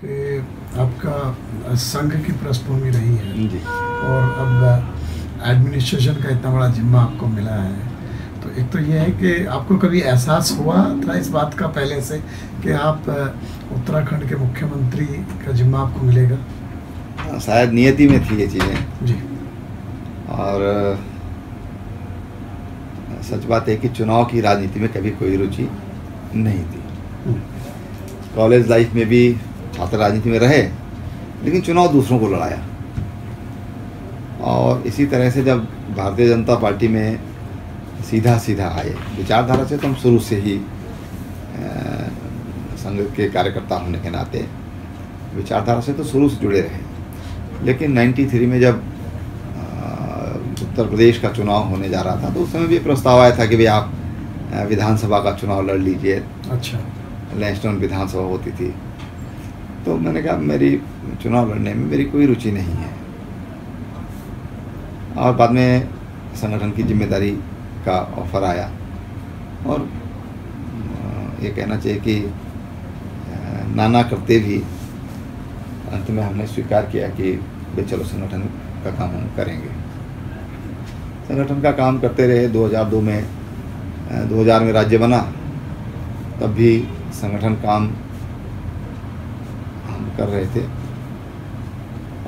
कि आपका संघ की पृष्ठभूमि रही है जी। और अब एडमिनिस्ट्रेशन का इतना बड़ा जिम्मा आपको मिला है, तो एक तो ये है कि आपको कभी एहसास हुआ था इस बात का पहले से कि आप उत्तराखंड के मुख्यमंत्री का जिम्मा आपको मिलेगा? शायद नियति में थी ये चीज़ें। जी। और सच बात है कि चुनाव की राजनीति में कभी कोई रुचि नहीं थी। कॉलेज लाइफ में भी छात्र राजनीति में रहे, लेकिन चुनाव दूसरों को लड़ाया। और इसी तरह से जब भारतीय जनता पार्टी में सीधा सीधा आए, विचारधारा से तो हम शुरू से ही संघ के कार्यकर्ता होने के नाते विचारधारा से तो शुरू से जुड़े रहे। लेकिन 93 में जब उत्तर प्रदेश का चुनाव होने जा रहा था, तो उस समय भी प्रस्ताव आया था कि भाई आप विधानसभा का चुनाव लड़ लीजिए। अच्छा। लैंसडाउन विधानसभा होती थी, तो मैंने कहा मेरी चुनाव लड़ने में मेरी कोई रुचि नहीं है। और बाद में संगठन की जिम्मेदारी का ऑफर आया और ये कहना चाहिए कि नाना करते भी अंत में हमने स्वीकार किया कि भाई चलो संगठन का काम हम करेंगे। संगठन का काम करते रहे। 2000 में राज्य बना, तब भी संगठन काम हम कर रहे थे।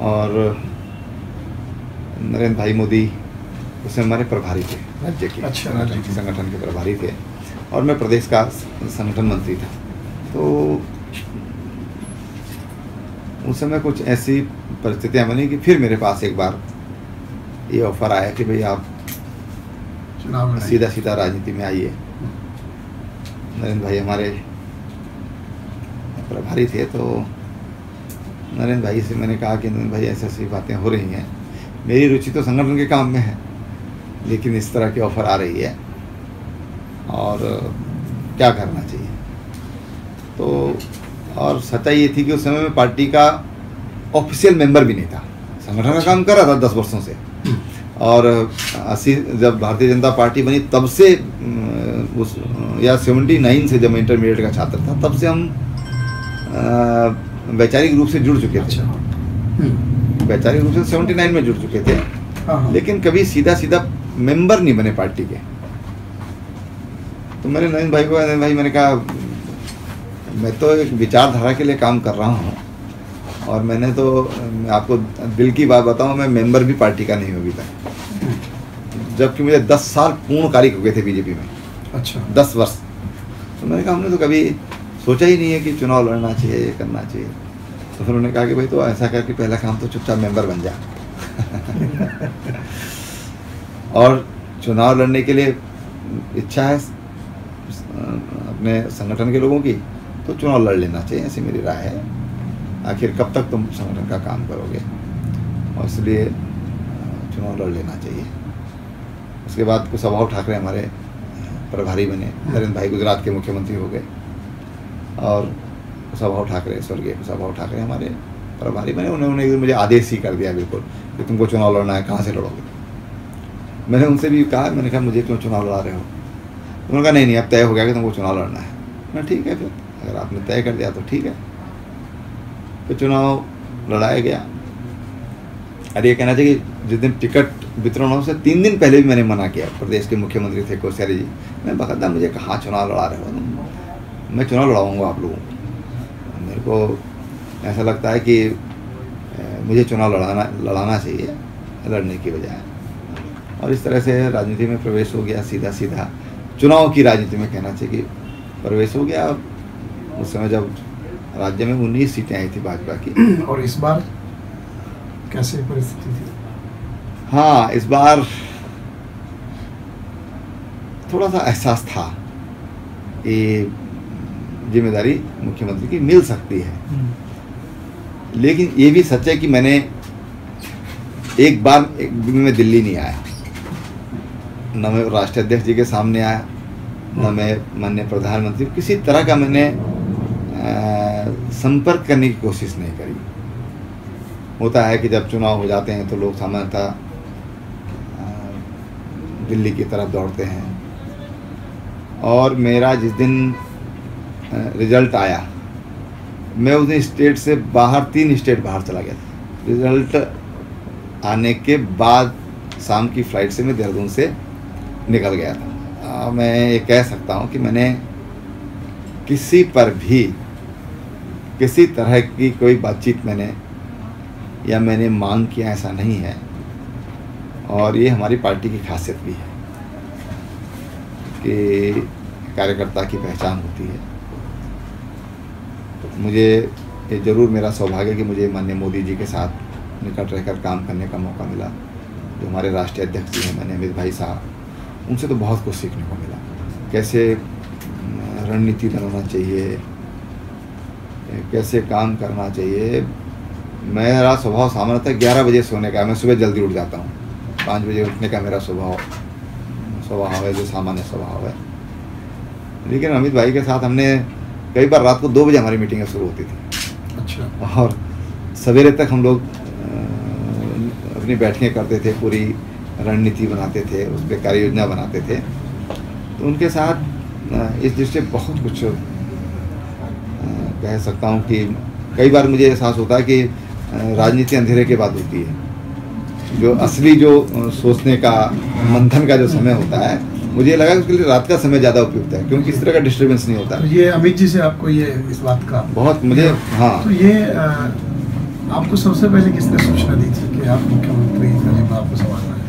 और नरेंद्र भाई मोदी उसमें हमारे प्रभारी थे राज्य के। अच्छा, संगठन के प्रभारी थे और मैं प्रदेश का संगठन मंत्री था। तो उस समय कुछ ऐसी परिस्थितियां बनी कि फिर मेरे पास एक बार ये ऑफर आया कि भाई आप सीधा सीधा राजनीति में आइए। नरेंद्र भाई हमारे प्रभारी थे, तो नरेंद्र भाई से मैंने कहा कि नरेंद्र भाई ऐसी ऐसी बातें हो रही हैं, मेरी रुचि तो संगठन के काम में है, लेकिन इस तरह की ऑफर आ रही है और क्या करना चाहिए। तो और सच्चाई ये थी कि उस समय में पार्टी का ऑफिशियल मेंबर भी नहीं था। संगठन का काम कर रहा था 10 वर्षों से, और 80 जब भारतीय जनता पार्टी बनी तब से उस या 79 से जब मैं इंटरमीडिएट का छात्र था, तब से हम वैचारिक रूप से जुड़ चुके थे। वैचारिक रूप से 79 में जुड़ चुके थे, लेकिन कभी सीधा सीधा मेंबर नहीं बने पार्टी के। तो मैंने नरेंद्र भाई मैंने कहा मैं तो एक विचारधारा के लिए काम कर रहा हूँ, और मैंने तो आपको दिल की बात बताऊँ, मैं मेंबर भी पार्टी का नहीं हूँ अभी तक, जबकि मुझे 10 साल पूर्णकालिक हो गए थे बीजेपी में। अच्छा। 10 वर्ष। तो मैंने कहा हमने तो कभी सोचा ही नहीं है कि चुनाव लड़ना चाहिए, ये करना चाहिए। तो फिर उन्होंने कहा कि भाई तो ऐसा कर कि पहला काम तो चुपचाप मेंबर बन जा और चुनाव लड़ने के लिए इच्छा है अपने संगठन के लोगों की, तो चुनाव लड़ लेना चाहिए, ऐसी मेरी राय है। आखिर कब तक तुम संगठन का काम करोगे, और इसलिए चुनाव लड़ लेना चाहिए। उसके बाद कुशाभाऊ ठाकरे हमारे प्रभारी बने। नरेंद्र भाई गुजरात के मुख्यमंत्री हो गए, और कुशाभाऊ ठाकरे, स्वर्गीय कुशाभाऊ ठाकरे हमारे प्रभारी बने। उन्होंने मुझे आदेश ही कर दिया बिल्कुल कि तुमको चुनाव लड़ना है, कहाँ से लड़ोगे। मैंने उनसे भी कहा, मैंने कहा मुझे क्यों चुनाव लड़ा रहे हो। उन्होंने कहा नहीं अब तय हो गया कि तुमको चुनाव लड़ना है। मैं ठीक है, फिर अगर आपने तय कर दिया तो ठीक है। फिर चुनाव लड़ाया गया। अरे ये कहना चाहिए कि जिस दिन टिकट वितरण हो, से 3 दिन पहले भी मैंने मना किया। प्रदेश के मुख्यमंत्री थे कोश्यारी जी, मैं बकायदा मुझे कहाँ चुनाव लड़ा रहे हो, मैं चुनाव लड़ाऊंगा आप लोगों को। मेरे को ऐसा लगता है कि मुझे चुनाव लड़ाना चाहिए लड़ने की बजाय। और इस तरह से राजनीति में प्रवेश हो गया, सीधा सीधा चुनाव की राजनीति में कहना चाहिए कि प्रवेश हो गया। उस समय जब राज्य में 19 सीटें आई थी भाजपा की। और इस बार कैसी परिस्थिति थी? हाँ, इस बार थोड़ा सा एहसास था कि जिम्मेदारी मुख्यमंत्री की मिल सकती है, लेकिन ये भी सच है कि मैंने एक दिन में दिल्ली नहीं आया, न मैं राष्ट्रीय अध्यक्ष जी के सामने आया, न मैं माननीय प्रधानमंत्री, किसी तरह का मैंने संपर्क करने की कोशिश नहीं करी। होता है कि जब चुनाव हो जाते हैं तो लोग सामान्यतः दिल्ली की तरफ दौड़ते हैं। और मेरा जिस दिन रिजल्ट आया मैं उस दिन स्टेट से बाहर 3 स्टेट बाहर चला गया था। रिजल्ट आने के बाद शाम की फ़्लाइट से मैं देहरादून से निकल गया था। मैं ये कह सकता हूँ कि मैंने किसी पर भी किसी तरह की कोई बातचीत मैंने मांग किया, ऐसा नहीं है। और ये हमारी पार्टी की खासियत भी है कि कार्यकर्ता की पहचान होती है। तो मुझे ये ज़रूर मेरा सौभाग्य है कि मुझे माननीय मोदी जी के साथ निकट रहकर काम करने का मौका मिला। जो हमारे राष्ट्रीय अध्यक्ष जी हैं माननीय अमित भाई साहब, उनसे तो बहुत कुछ सीखने को मिला। कैसे रणनीति बनाना चाहिए, कैसे काम करना चाहिए। मेरा स्वभाव सामान्य था 11 बजे सोने का, मैं सुबह जल्दी उठ जाता हूँ। 5 बजे उठने का मेरा स्वभाव है, जो सामान्य स्वभाव है। लेकिन अमित भाई के साथ हमने कई बार रात को 2 बजे हमारी मीटिंगें शुरू होती थी। अच्छा। और सवेरे तक हम लोग अपनी बैठकें करते थे, पूरी रणनीति बनाते थे, उस पर कार्य योजना बनाते थे। तो उनके साथ इस दृष्टि से बहुत कुछ कह सकता हूँ कि कई बार मुझे एहसास होता है कि राजनीति अंधेरे के बाद होती है। जो असली जो सोचने का, मंथन का जो समय होता है, मुझे लगा कि उसके लिए रात का समय ज़्यादा उपयुक्त है, क्योंकि इस तरह का डिस्टर्बेंस नहीं होता। तो ये अमित जी से आपको ये इस बात का बहुत मुझे, हाँ। तो ये आपको सबसे पहले किसने सूचना दी थी कि आप मुख्यमंत्री का आपको संभालना है?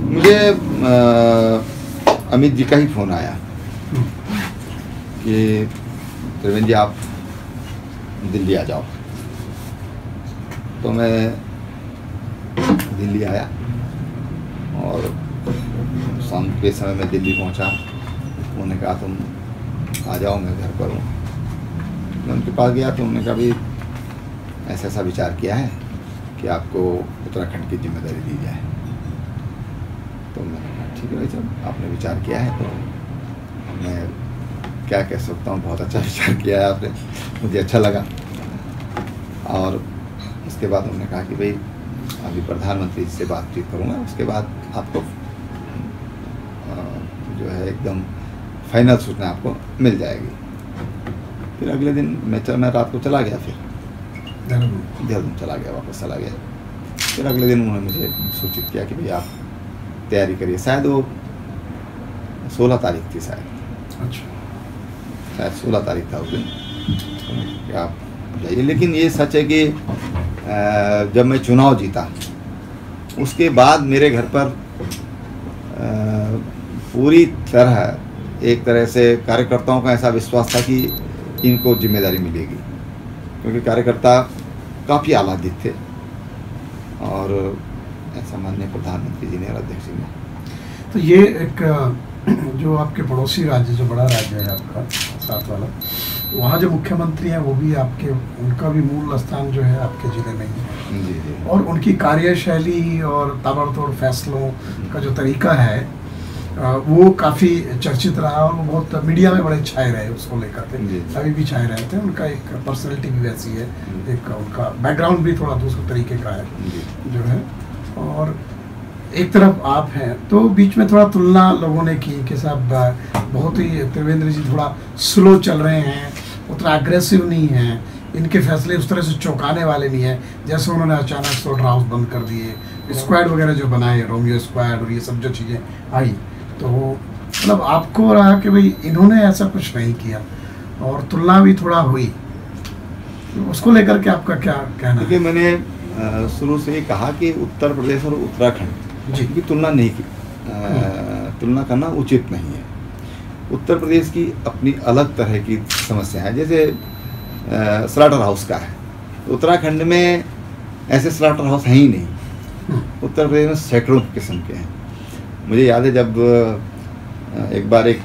मुझे अमित जी का ही फ़ोन आया कि त्रिवेंद्र जी आप दिल्ली आ जाओ। तो मैं दिल्ली आया और शाम के समय में दिल्ली पहुंचा। उन्होंने कहा तुम आ जाओ, मैं घर पर हूँ। मैं उनके पास गया तो उन्होंने कहा भी ऐसा विचार किया है कि आपको उत्तराखंड की जिम्मेदारी दी जाए। तो मैंने कहा ठीक है भाई साहब, आपने विचार किया है तो मैं क्या कह सकता हूँ, बहुत अच्छा विचार किया है आपने, मुझे अच्छा लगा। और उसके बाद उन्होंने कहा कि भाई अभी प्रधानमंत्री से बातचीत करूँगा, उसके बाद आपको जो है एकदम फाइनल सूचना आपको मिल जाएगी। फिर अगले दिन मैं रात को चला गया, फिर देहरादून चला गया, वापस चला गया। फिर अगले दिन उन्होंने मुझे सूचित किया कि भाई आप तैयारी करिए। शायद वो 16 तारीख थी, शायद 16 तारीख था उस दिन कि आप जाइए। लेकिन ये सच है कि जब मैं चुनाव जीता उसके बाद मेरे घर पर पूरी एक तरह से कार्यकर्ताओं का ऐसा विश्वास था कि इनको जिम्मेदारी मिलेगी, क्योंकि कार्यकर्ता काफ़ी आह्लादित थे। और ऐसा माननीय प्रधानमंत्री जी ने और अध्यक्ष जी ने। तो ये एक जो आपके पड़ोसी राज्य, जो बड़ा राज्य है आपका साथ वाला, वहाँ जो मुख्यमंत्री हैं वो भी आपके, उनका भी मूल स्थान जो है आपके ज़िले में ही है। जी। और और उनकी कार्यशैली और ताबड़तोड़ फैसलों का जो तरीका है वो काफ़ी चर्चित रहा और वो बहुत मीडिया में बड़े छाए रहे उसको लेकर के, अभी भी छाए रहे थे। उनका एक पर्सनैलिटी भी वैसी है, एक उनका बैकग्राउंड भी थोड़ा दूसरे तरीके का है जो है। और एक तरफ आप हैं तो बीच में थोड़ा तुलना लोगों ने की कि साहब बहुत ही त्रिवेंद्र जी थोड़ा स्लो चल रहे हैं, उतना अग्रेसिव नहीं हैं, इनके फैसले उस तरह से चौंकाने वाले नहीं हैं जैसे उन्होंने अचानक स्लॉटर हाउस बंद कर दिए, स्क्वाड वगैरह जो बनाए, रोमियो स्क्वाड और ये सब जो चीज़ें आई। तो मतलब आपको रहा कि भाई इन्होंने ऐसा कुछ नहीं किया और तुलना भी थोड़ा हुई, तो उसको लेकर के आपका क्या कहना है? देखिए, मैंने शुरू से ही कहा कि उत्तर प्रदेश और उत्तराखंड जी की तुलना नहीं की, तुलना करना उचित नहीं है। उत्तर प्रदेश की अपनी अलग तरह की समस्या है, जैसे स्लॉटर हाउस का है। उत्तराखंड में ऐसे स्लॉटर हाउस हैं ही नहीं। उत्तर प्रदेश में सैकड़ों किस्म के हैं। मुझे याद है जब एक बार एक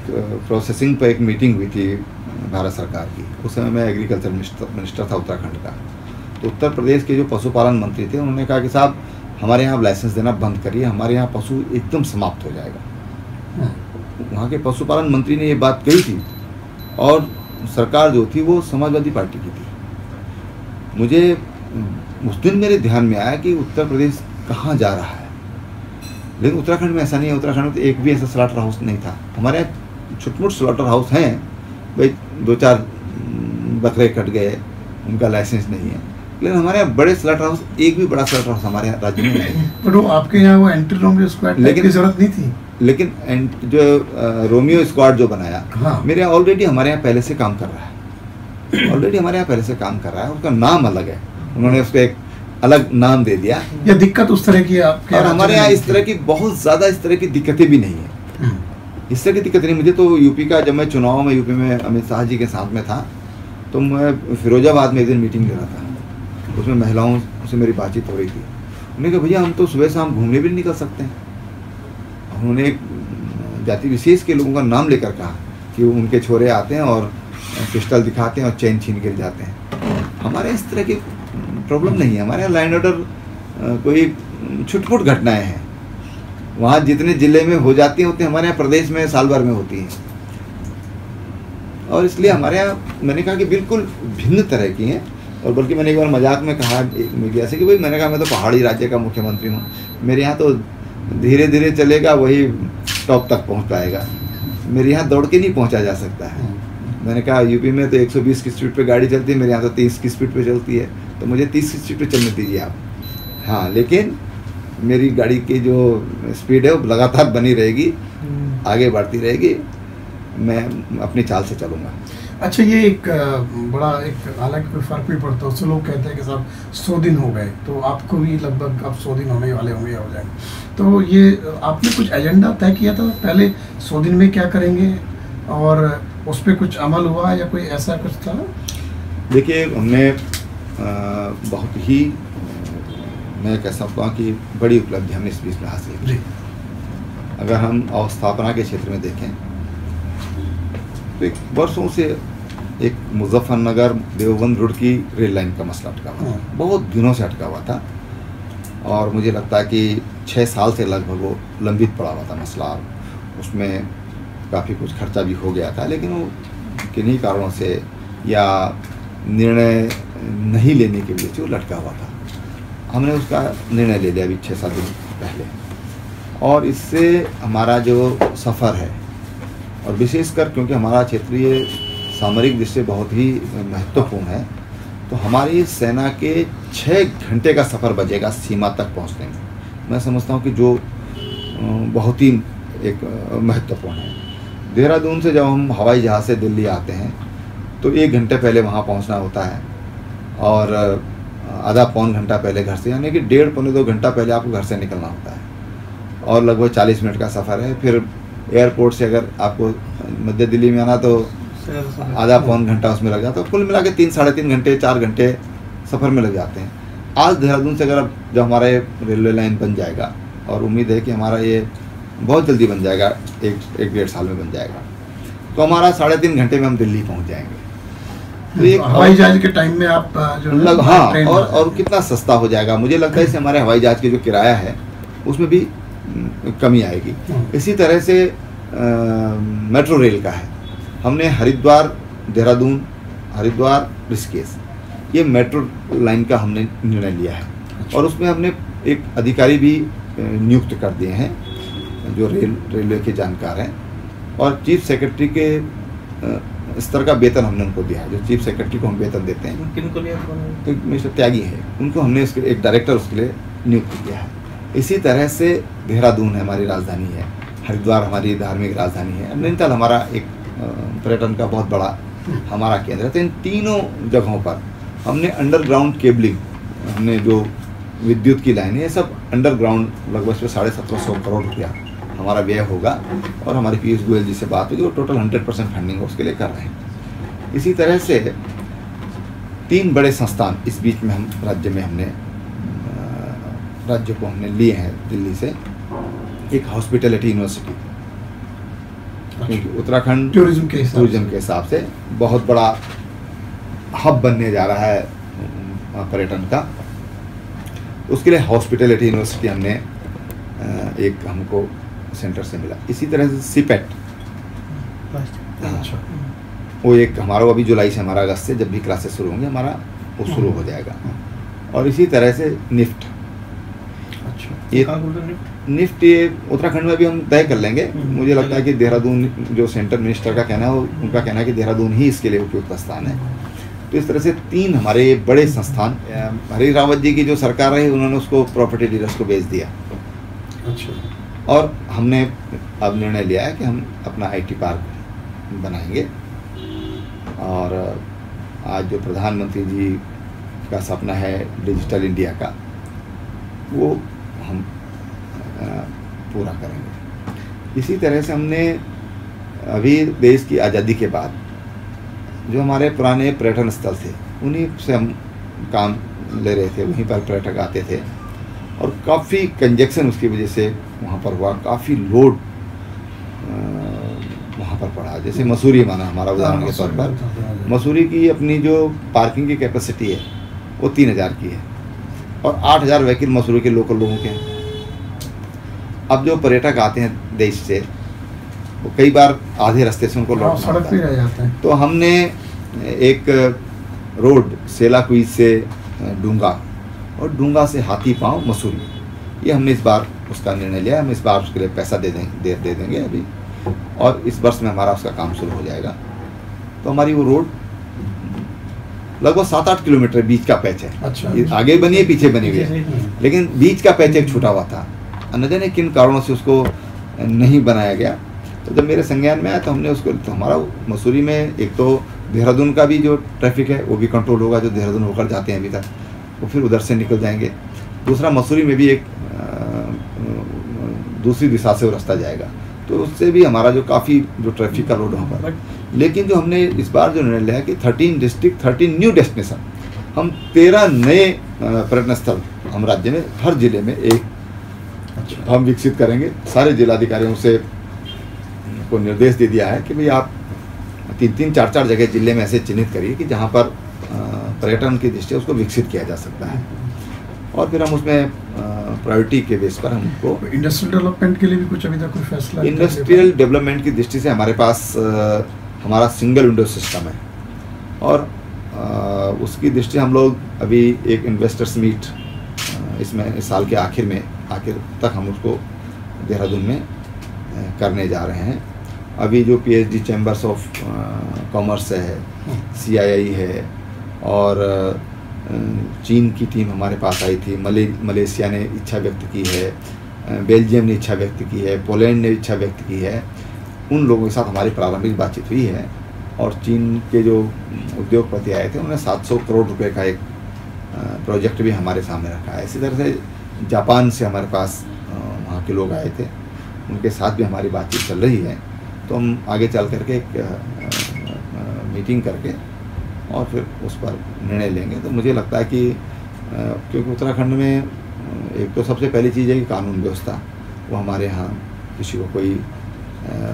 प्रोसेसिंग पर एक मीटिंग हुई थी भारत सरकार की, उस समय मैं एग्रीकल्चर मिनिस्टर था उत्तराखंड का। तो उत्तर प्रदेश के जो पशुपालन मंत्री थे उन्होंने कहा कि साहब हमारे यहाँ लाइसेंस देना बंद करिए, हमारे यहाँ पशु एकदम समाप्त हो जाएगा। वहाँ के पशुपालन मंत्री ने ये बात कही थी और सरकार जो थी वो समाजवादी पार्टी की थी। मुझे उस दिन मेरे ध्यान में आया कि उत्तर प्रदेश कहाँ जा रहा है, लेकिन उत्तराखंड में ऐसा नहीं है। उत्तराखंड में तो एक भी ऐसा स्लॉटर हाउस नहीं था। हमारे यहाँ छोटे मोटे स्लॉटर हाउस हैं भाई, 2-4 बकरे कट गए, उनका लाइसेंस नहीं है। लेकिन हमारे यहाँ बड़े स्लॉटर हाउस, एक भी बड़ा स्लॉटर हाउस हमारे यहाँ राज्य में नहीं है। पर वो आपके यहाँ वो एंटी रोमियो स्क्वाड की जरूरत नहीं थी। लेकिन जो रोमियो स्क्वाड जो बनाया, हाँ। मेरे यहाँ ऑलरेडी हमारे यहाँ पहले से काम कर रहा है, ऑलरेडी हमारे यहाँ पहले से काम कर रहा है, उसका नाम अलग है, उन्होंने उसको एक अलग नाम दे दिया। ये दिक्कत उस तरह की आपके, और हमारे यहाँ इस तरह की बहुत ज़्यादा इस तरह की दिक्कतें भी नहीं है, इस तरह की दिक्कत नहीं। मुझे तो यूपी का, जब मैं चुनाव में यूपी में अमित शाह जी के साथ में था, तो मैं फिरोजाबाद में एक दिन मीटिंग ले रहा था, उसमें महिलाओं से मेरी बातचीत हो रही थी। उन्होंने कहा भैया हम तो सुबह शाम घूमने भी नहीं निकल सकते हैं। उन्होंने एक जाति विशेष के लोगों का नाम लेकर कहा कि उनके छोरे आते हैं और पिस्टल दिखाते हैं और चैन छीन कर जाते हैं। हमारे इस तरह की प्रॉब्लम नहीं है, हमारे यहाँ लाइन ऑर्डर कोई छुटपुट घटनाएं हैं, वहाँ जितने ज़िले में हो जाती हैं उतने हमारे यहाँ प्रदेश में साल भर में होती हैं। और इसलिए हमारे यहाँ मैंने कहा कि बिल्कुल भिन्न तरह की हैं। और बल्कि मैंने एक बार मजाक में कहा मीडिया से कि भाई, मैंने कहा मैं तो पहाड़ी राज्य का मुख्यमंत्री हूँ, मेरे यहाँ तो धीरे धीरे चलेगा, वही टॉप तक पहुँच पाएगा, मेरे यहाँ दौड़ के नहीं पहुँचा जा सकता है। मैंने कहा यूपी में तो 120 की स्पीड पे गाड़ी चलती है, मेरे यहाँ तो 30 की स्पीड पे चलती है, तो मुझे 30 की स्पीड पे चलने दीजिए आप। हाँ, लेकिन मेरी गाड़ी की जो स्पीड है वो लगातार बनी रहेगी, आगे बढ़ती रहेगी, मैं अपनी चाल से चलूँगा। अच्छा, ये एक बड़ा एक हालांकि कोई फर्क भी पड़ता है, उससे लोग कहते हैं कि साहब 100 दिन हो गए, तो आपको भी लगभग अब 100 दिन होने वाले होंगे, हो जाएंगे, तो ये आपने कुछ एजेंडा तय किया था पहले 100 दिन में क्या करेंगे, और उस पर कुछ अमल हुआ या कोई ऐसा कुछ था? देखिए, हमने बहुत ही, मैं कह सकता हूँ कि बड़ी उपलब्धि हमने इस बीच में हासिल की। अगर हम अवस्थापना के क्षेत्र में देखें तो एक वर्षों से एक मुजफ्फरनगर देवबंद रोड की रेल लाइन का मसला अटका हुआ, बहुत दिनों से अटका हुआ था, और मुझे लगता है कि 6 साल से लगभग वो लंबित पड़ा हुआ था मसला। उसमें काफ़ी कुछ खर्चा भी हो गया था, लेकिन वो किन्हीं कारणों से या निर्णय नहीं लेने के लिए जो लटका हुआ था, हमने उसका निर्णय ले लिया अभी 6-7 दिन पहले। और इससे हमारा जो सफ़र है, और विशेषकर क्योंकि हमारा क्षेत्रीय सामरिक दृष्टि बहुत ही महत्वपूर्ण है, तो हमारी सेना के 6 घंटे का सफ़र बचेगा सीमा तक पहुंचने में। मैं समझता हूं कि जो बहुत ही एक महत्वपूर्ण है। देहरादून से जब हम हवाई जहाज़ से दिल्ली आते हैं तो 1 घंटे पहले वहां पहुंचना होता है, और आधा पौन घंटा पहले घर से, यानी कि 1.5-2 घंटा पहले आपको घर से निकलना होता है, और लगभग 40 मिनट का सफ़र है। फिर एयरपोर्ट से अगर आपको मध्य दिल्ली में आना तो आधा पौन घंटा उसमें लग जाता है, तो कुल मिला के 3-3.5 घंटे 4 घंटे सफ़र में लग जाते हैं। आज देहरादून से अगर अब जब हमारा रेलवे लाइन बन जाएगा, और उम्मीद है कि हमारा ये बहुत जल्दी बन जाएगा, 1-1.5 साल में बन जाएगा, तो हमारा 3.5 घंटे में हम दिल्ली पहुँच जाएंगे। तो एक हवाई जहाज के टाइम में आप जो हाँ, और कितना सस्ता हो जाएगा। मुझे लगता है इससे हमारे हवाई जहाज की जो किराया है उसमें भी कमी आएगी। इसी तरह से मेट्रो रेल का है, हमने हरिद्वार देहरादून, हरिद्वार ऋषिकेश, ये मेट्रो लाइन का हमने निर्णय लिया है। और उसमें हमने एक अधिकारी भी नियुक्त कर दिए हैं जो रेलवे के जानकार हैं, और चीफ सेक्रेटरी के स्तर का वेतन हमने उनको दिया है। जो चीफ सेक्रेटरी को हम वेतन देते हैं, किनको लिया? तो मिस्टर त्यागी है, उनको हमने उसके एक डायरेक्टर उसके लिए नियुक्त किया है। इसी तरह से देहरादून हमारी राजधानी है, हरिद्वार हमारी धार्मिक राजधानी है, नैनीताल हमारा एक पर्यटन का बहुत बड़ा हमारा केंद्र है। तो इन तीनों जगहों पर हमने अंडरग्राउंड केबलिंग, हमने जो विद्युत की लाइन है, ये सब अंडरग्राउंड लगभग 1750 करोड़ रुपया हमारा व्यय होगा। और हमारे पीयूष गोयल जी से बात हुई, वो टोटल 100% फंडिंग उसके लिए कर रहे हैं। इसी तरह से 3 बड़े संस्थान इस बीच में हम राज्य को हमने लिए हैं दिल्ली से। एक हॉस्पिटैलिटी यूनिवर्सिटी, क्योंकि उत्तराखंड टूरिज्म के हिसाब से बहुत बड़ा हब बनने जा रहा है पर्यटन का, उसके लिए हॉस्पिटैलिटी यूनिवर्सिटी हमने एक हमको सेंटर से मिला। इसी तरह से सीपेट, वो एक हमारा अभी जुलाई से, हमारा अगस्त से जब भी क्लासेस शुरू होंगे हमारा वो शुरू हो जाएगा। और इसी तरह से निफ्ट, निफ्ट ये उत्तराखंड में भी हम तय कर लेंगे। मुझे लगता है कि देहरादून, जो सेंटर मिनिस्टर का कहना है, उनका कहना है कि देहरादून ही इसके लिए उपयुक्त स्थान है। तो इस तरह से 3 हमारे बड़े संस्थान, हरीश रावत जी की जो सरकार रही उन्होंने उसको प्रॉपर्टी डीलर्स को बेच दिया। अच्छा। और हमने अब निर्णय लिया है कि हम अपना IT पार्क बनाएंगे। और आज जो प्रधानमंत्री जी का सपना है डिजिटल इंडिया का, वो हम पूरा करेंगे। इसी तरह से हमने अभी देश की आज़ादी के बाद जो हमारे पुराने पर्यटन स्थल थे उन्हीं से हम काम ले रहे थे, वहीं पर पर्यटक आते थे और काफ़ी कंजेक्शन उसकी वजह से वहाँ पर हुआ, काफ़ी लोड वहाँ पर पड़ा। जैसे मसूरी माना हमारा उदाहरण के तौर पर, मसूरी की अपनी जो पार्किंग की कैपेसिटी है वो 3000 की है और 8000 व्हीकल मसूरी के लोकल लोगों के हैं। अब जो पर्यटक आते हैं देश से, वो कई बार आधे रास्ते से उनको लौटना सड़क पे रह जाते हैं। तो हमने एक रोड सेलाकुई से डूंगा और डूंगा से हाथी पाँव मसूरी, ये हमने इस बार उसका निर्णय लिया। हम इस बार उसके लिए पैसा दे देंगे अभी, और इस वर्ष में हमारा उसका काम शुरू हो जाएगा। तो हमारी वो रोड लगभग 7-8 किलोमीटर बीच का पैच है। अच्छा। आगे बनी है, पीछे बनी हुई है, लेकिन बीच का पैच एक छूटा हुआ था, न जाने किन कारणों से उसको नहीं बनाया गया। तो जब मेरे संज्ञान में आया तो हमने उसको, तो हमारा मसूरी में एक तो देहरादून का भी जो ट्रैफिक है वो भी कंट्रोल होगा, जो देहरादून होकर जाते हैं अभी तक वो फिर उधर से निकल जाएंगे। दूसरा, मसूरी में भी एक दूसरी दिशा से वो रास्ता जाएगा, तो उससे भी हमारा जो काफ़ी जो ट्रैफिक का लोड वहाँ पर। लेकिन जो हमने इस बार जो निर्णय लिया कि 13 डिस्ट्रिक्ट 13 न्यू डेस्टिनेशन, हम 13 नए पर्यटन स्थल हम राज्य में हर जिले में एक हम विकसित करेंगे। सारे जिलाधिकारियों से को निर्देश दे दिया है कि भाई आप 3-3, 4-4 जगह जिले में ऐसे चिन्हित करिए कि जहाँ पर पर्यटन की दृष्टि उसको विकसित किया जा सकता है, और फिर हम उसमें प्रायोरिटी के बेस पर हमको इंडस्ट्रियल डेवलपमेंट के लिए भी कुछ अभी तक कोई फैसला? इंडस्ट्रियल डेवलपमेंट की दृष्टि से हमारे पास हमारा सिंगल विंडो सिस्टम है, और उसकी दृष्टि हम लोग अभी एक इन्वेस्टर्स मीट इसमें इस साल के आखिर तक हम उसको देहरादून में करने जा रहे हैं। अभी जो PhD चैम्बर्स ऑफ कॉमर्स है, CII है, और चीन की टीम हमारे पास आई थी, मलेशिया ने इच्छा व्यक्त की है, बेल्जियम ने इच्छा व्यक्त की है, पोलैंड ने इच्छा व्यक्त की है। उन लोगों के साथ हमारी प्रारंभिक बातचीत हुई है, और चीन के जो उद्योगपति आए थे उन्होंने 700 करोड़ रुपए का एक प्रोजेक्ट भी हमारे सामने रखा है। इसी तरह से जापान से हमारे पास वहाँ के लोग आए थे, उनके साथ भी हमारी बातचीत चल रही है। तो हम आगे चल करके एक मीटिंग करके और फिर उस पर निर्णय लेंगे। तो मुझे लगता है कि क्योंकि उत्तराखंड में एक तो सबसे पहली चीज़ है कि कानून व्यवस्था, वो हमारे यहाँ किसी को कोई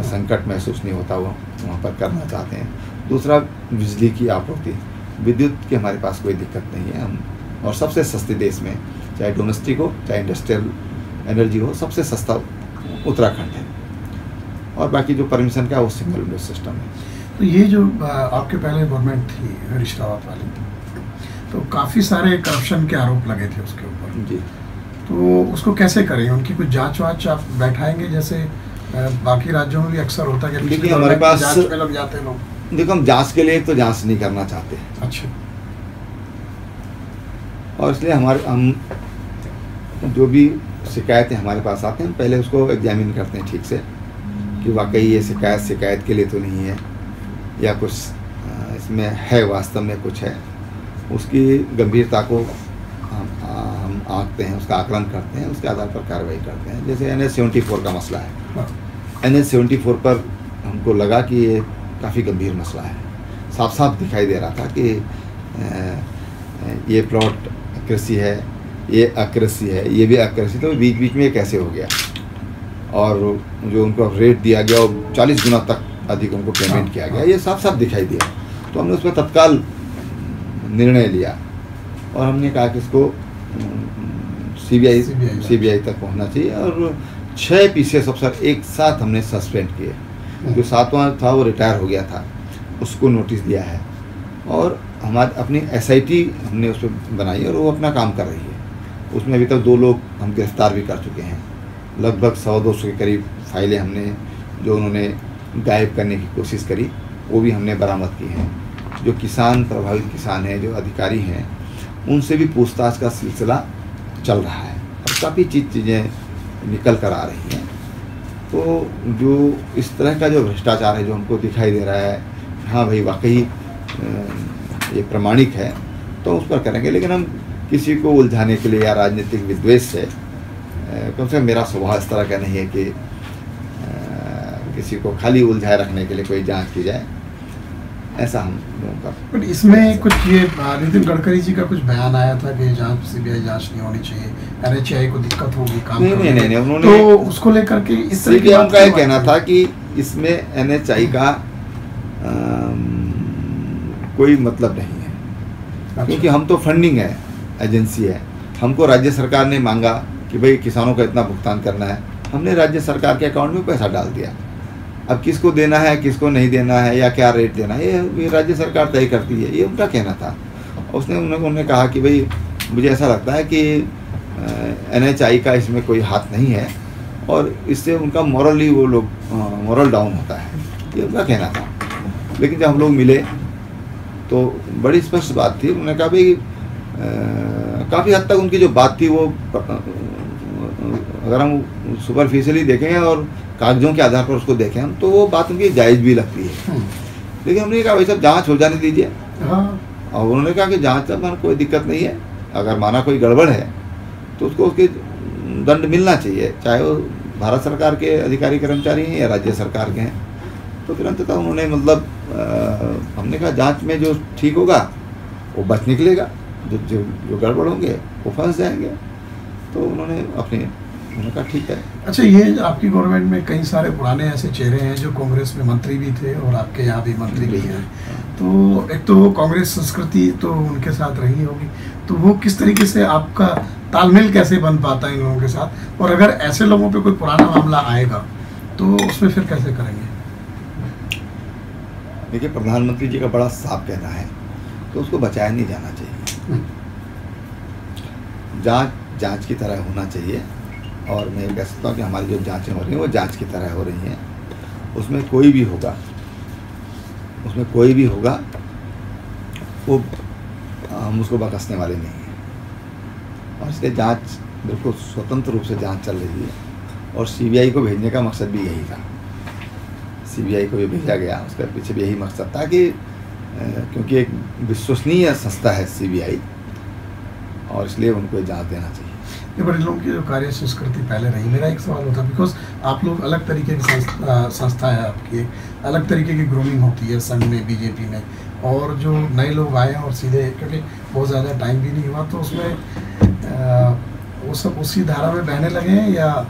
संकट महसूस नहीं होता, वो वहाँ पर करना चाहते हैं। दूसरा, बिजली की आपूर्ति, विद्युत की हमारे पास कोई दिक्कत नहीं है। हम और सबसे सस्ते देश में, चाहे डोमेस्टिक हो चाहे इंडस्ट्रियल एनर्जी हो, सबसे सस्ता उत्तराखंड है। और बाकी जो परमिशन का वो सिंगल विंडो सिस्टम है। तो ये जो आपके पहले गवर्नमेंट थी हरीश रावत वाली, तो काफ़ी सारे करप्शन के आरोप लगे थे उसके ऊपर जी। तो उसको कैसे करें? उनकी कुछ जांच वाच आप बैठाएंगे, जैसे बाकी राज्यों में भी अक्सर होता है कि देखिए हमारे पास जांच में लग जाते हैं लोग। देखो, हम जांच के लिए तो जांच नहीं करना चाहते। अच्छा। और इसलिए हम जो भी शिकायतें हमारे पास आते हैं, पहले उसको एग्जामिन करते हैं ठीक से कि वाकई ये शिकायत के लिए तो नहीं है, या कुछ इसमें है, वास्तव में कुछ है। उसकी गंभीरता को हम आंकते हैं, उसका आकलन करते हैं, उसके आधार पर कार्रवाई करते हैं। जैसे NH 74 का मसला है, NH 74 पर हमको लगा कि ये काफ़ी गंभीर मसला है। साफ साफ दिखाई दे रहा था कि ये प्लॉट कृषि है, ये अकृषि है, ये भी अकृषि, तो बीच बीच में ये कैसे हो गया। और जो उनको रेट दिया गया और 40 गुना तक अधिक उनको पेमेंट किया गया, ये साफ साफ दिखाई दिया। तो हमने उस पर तत्काल निर्णय लिया और हमने कहा कि इसको CBI तक पहुंचना चाहिए। और 6 पीसीएस अफसर एक साथ हमने सस्पेंड किए। जो 7वां था वो रिटायर हो गया था, उसको नोटिस दिया है। और हमारी अपनी SIT हमने उस पर बनाई और वो अपना काम कर रही है। उसमें अभी तक 2 लोग हम गिरफ्तार भी कर चुके हैं। लगभग 100-200 के करीब फाइलें हमने, जो उन्होंने गायब करने की कोशिश करी, वो भी हमने बरामद की हैं। जो किसान प्रभावित किसान हैं, जो अधिकारी हैं, उनसे भी पूछताछ का सिलसिला चल रहा है और काफ़ी चीज़ें निकल कर आ रही हैं। तो जो इस तरह का जो भ्रष्टाचार है जो हमको दिखाई दे रहा है, हाँ भाई वाकई ये प्रमाणिक है, तो उस पर करेंगे। लेकिन हम किसी को उलझाने के लिए या राजनीतिक विद्वेष से, कम से कम मेरा स्वभाव इस तरह का नहीं है कि किसी को खाली उलझाए रखने के लिए कोई जांच की जाए, ऐसा हम लोगों का। बट इसमें कुछ ये नितिन गडकरी जी का कुछ बयान आया था कि जांच सीबीआई जांच नहीं होनी चाहिए, एनएचएआई को दिक्कत होगी काम करने में। नहीं, उन्होंने तो उसको लेकर के इस तरह की उनका ये कहना था कि इसमें एनएचएआई का कोई मतलब नहीं है। अच्छा। क्योंकि हम तो फंडिंग है, एजेंसी है, हमको राज्य सरकार ने मांगा कि भाई किसानों का इतना भुगतान करना है, हमने राज्य सरकार के अकाउंट में पैसा डाल दिया। अब किसको देना है, किसको नहीं देना है, या क्या रेट देना है, ये राज्य सरकार तय करती है, ये उनका कहना था। उन्होंने कहा कि भाई मुझे ऐसा लगता है कि एनएचएआई का इसमें कोई हाथ नहीं है और इससे उनका मॉरली वो लोग मॉरल डाउन होता है, ये उनका कहना था। लेकिन जब हम लोग मिले तो बड़ी स्पष्ट बात थी। उन्होंने कहा भाई काफ़ी हद तक उनकी जो बात थी वो, अगर हम सुपरफिशियली देखें और कागजों के आधार पर उसको देखें हम, तो वो बात उनकी जायज़ भी लगती है। लेकिन हमने कहा भाई साहब जांच हो जाने दीजिए। और उन्होंने कहा कि जांच में कोई दिक्कत नहीं है, अगर माना कोई गड़बड़ है तो उसको उसके दंड मिलना चाहिए, चाहे वो भारत सरकार के अधिकारी कर्मचारी हैं या राज्य सरकार के हैं। तो फिर अंततः उन्होंने मतलब हमने कहा जांच में जो ठीक होगा वो बच निकलेगा, जो गड़बड़ होंगे वो फंस जाएंगे। तो उन्होंने कहा ठीक है। अच्छा, ये आपकी गवर्नमेंट में कई सारे पुराने ऐसे चेहरे हैं जो कांग्रेस में मंत्री भी थे और आपके यहाँ भी मंत्री भी हैं। तो एक तो वो कांग्रेस संस्कृति तो उनके साथ रही होगी, तो वो किस तरीके से आपका तालमेल कैसे बन पाता है इन लोगों के साथ? और अगर ऐसे लोगों पे कोई पुराना मामला आएगा तो उसमें फिर कैसे करेंगे? देखिए, प्रधानमंत्री जी का बड़ा साफ कहना है तो उसको बचाया नहीं जाना चाहिए। जांच की तरह होना चाहिए। और मैं कह सकता हूँ कि हमारी जो जांचें हो रही हैं वो जांच की तरह हो रही हैं। उसमें कोई भी होगा वो हम उसको बकसने वाले नहीं हैं। और इसलिए जांच बिल्कुल स्वतंत्र रूप से जांच चल रही है। और सीबीआई को भेजने का मकसद भी यही था। सीबीआई को भी भेजा गया, उसके पीछे भी यही मकसद था कि क्योंकि एक विश्वसनीय संस्था है सीबीआई, और इसलिए उनको जांच देना चाहिए। ये बड़े लोगों की जो कार्य संस्कृति पहले रही, मेरा एक सवाल होता है, बिकॉज आप लोग अलग तरीके की संस्था है आपकी, अलग तरीके की ग्रूमिंग होती है संघ में, बीजेपी में, और जो नए लोग आए हैं और सीधे, क्योंकि बहुत ज़्यादा टाइम भी नहीं हुआ, तो उसमें वो सब उसी धारा में बहने लगे हैं या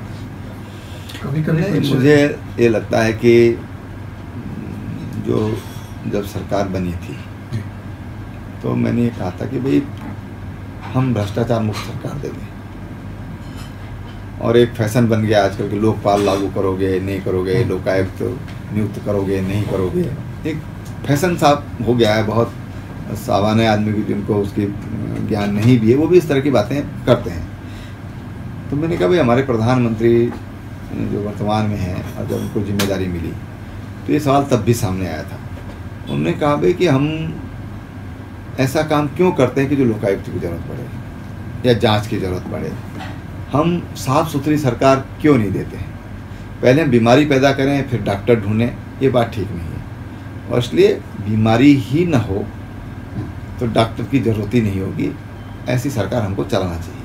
कभी मुझे ये लगता है कि जब सरकार बनी थी तो मैंने ये कहा था कि भाई हम भ्रष्टाचार मुक्त सरकार देंगे। और एक फैशन बन गया आजकल कि लोकपाल लागू करोगे नहीं करोगे, लोकायुक्त नियुक्त करोगे नहीं करोगे, एक फैशन सा हो गया है। बहुत सामान्य आदमी भी जिनको उसकी ज्ञान नहीं भी है वो भी इस तरह की बातें करते हैं। तो मैंने कहा भाई हमारे प्रधानमंत्री जो वर्तमान में हैं और जब उनको जिम्मेदारी मिली तो ये सवाल तब भी सामने आया था। उन्होंने कहा भाई कि हम ऐसा काम क्यों करते हैं कि जो लोकायुक्त की ज़रूरत पड़े या जांच की ज़रूरत पड़े। हम साफ़ सुथरी सरकार क्यों नहीं देते हैं? पहले हम बीमारी पैदा करें फिर डॉक्टर ढूंढें, ये बात ठीक नहीं है। और इसलिए बीमारी ही ना हो तो डॉक्टर की ज़रूरत ही नहीं होगी, ऐसी सरकार हमको चलाना चाहिए।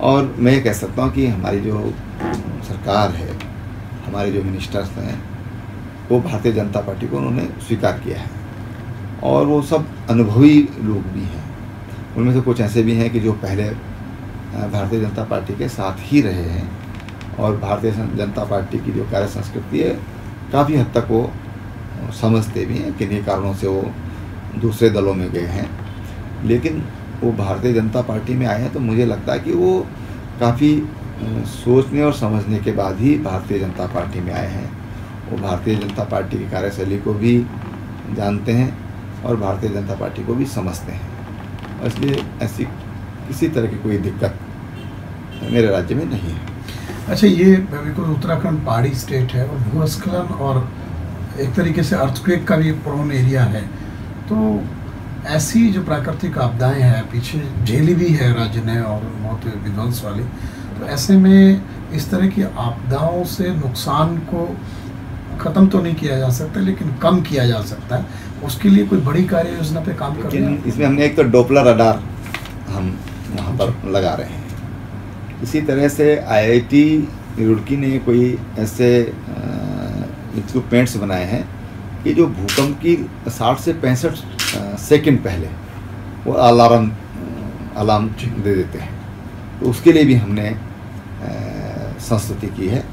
और मैं ये कह सकता हूँ कि हमारी जो सरकार है, हमारे जो मिनिस्टर्स हैं, वो भारतीय जनता पार्टी को उन्होंने स्वीकार किया है। और वो सब अनुभवी लोग भी हैं। उनमें से कुछ ऐसे भी हैं कि जो पहले भारतीय जनता पार्टी के साथ ही रहे हैं और भारतीय जनता पार्टी की जो कार्य संस्कृति है काफ़ी हद तक वो समझते भी हैं। किन्हीं कारणों से वो दूसरे दलों में गए हैं, लेकिन वो भारतीय जनता पार्टी में आए हैं तो मुझे लगता है कि वो काफ़ी सोचने और समझने के बाद ही भारतीय जनता पार्टी में आए हैं। वो भारतीय जनता पार्टी की कार्यशैली को भी जानते हैं और भारतीय जनता पार्टी को भी समझते हैं। और इसलिए ऐसी किसी तरह की कोई दिक्कत मेरे राज्य में नहीं है। अच्छा, ये बिल्कुल उत्तराखंड पहाड़ी स्टेट है और भूस्खलन और एक तरीके से अर्थक्वेक का भी प्रोन एरिया है, तो ऐसी जो प्राकृतिक आपदाएं हैं, पीछे झेली भी है राज्य ने और बहुत विध्वंस वाली, तो ऐसे में इस तरह की आपदाओं से नुकसान को ख़त्म तो नहीं किया जा सकता, लेकिन कम किया जा सकता है। उसके लिए कोई बड़ी कार्य योजना पे काम कर रहे हैं? इसमें हमने एक तो डोपलर रडार हम वहाँ पर लगा रहे हैं। इसी तरह से IIT रुड़की ने कोई ऐसे इक्विपमेंट्स बनाए हैं कि जो भूकंप की 60 से 65 सेकंड पहले वो अलार्म दे देते हैं। तो उसके लिए भी हमने संस्तुति की है,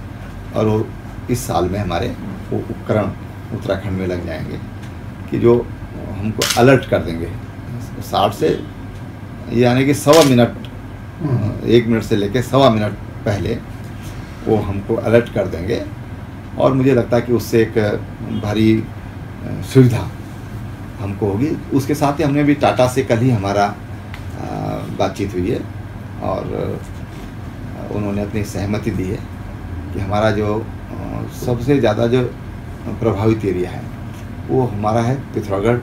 और वो इस साल में हमारे वो उपकरण उत्तराखंड में लग जाएंगे कि जो हमको अलर्ट कर देंगे 60 से, यानी कि 1.25 मिनट, 1 मिनट से लेकर 1.25 मिनट पहले वो हमको अलर्ट कर देंगे। और मुझे लगता है कि उससे एक भारी सुविधा हमको होगी। उसके साथ ही हमने भी टाटा से कल ही हमारा बातचीत हुई है, और उन्होंने अपनी सहमति दी है कि हमारा जो सबसे ज़्यादा जो प्रभावित एरिया है वो हमारा है पिथौरागढ़,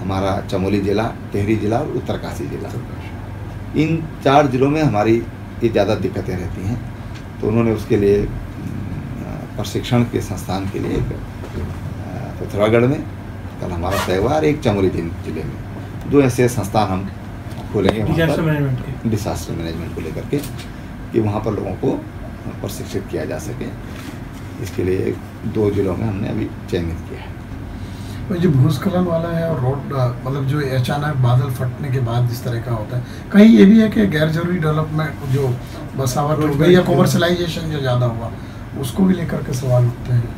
हमारा चमोली ज़िला, टिहरी ज़िला और उत्तरकाशी ज़िला। इन 4 ज़िलों में हमारी ये ज़्यादा दिक्कतें रहती हैं। तो उन्होंने उसके लिए प्रशिक्षण के संस्थान के लिए पिथौरागढ़ में कल हमारा तय हुआ, और एक चमोली ज़िले में 2 ऐसे संस्थान हम खोलेंगे डिजास्टर मैनेजमेंट को लेकर के, कि वहाँ पर लोगों को प्रशिक्षित किया जा सके। इसके लिए 2 ज़िलों में हमने अभी चयनित किया है। तो जो भूस्खलन वाला है और रोड मतलब जो अचानक बादल फटने के बाद जिस तरह का होता है, कहीं ये भी है कि गैर जरूरी डेवलपमेंट जो बसावट हो गई या कॉमर्शलाइजेशन जो ज़्यादा हुआ, उसको भी लेकर के सवाल उठते हैं?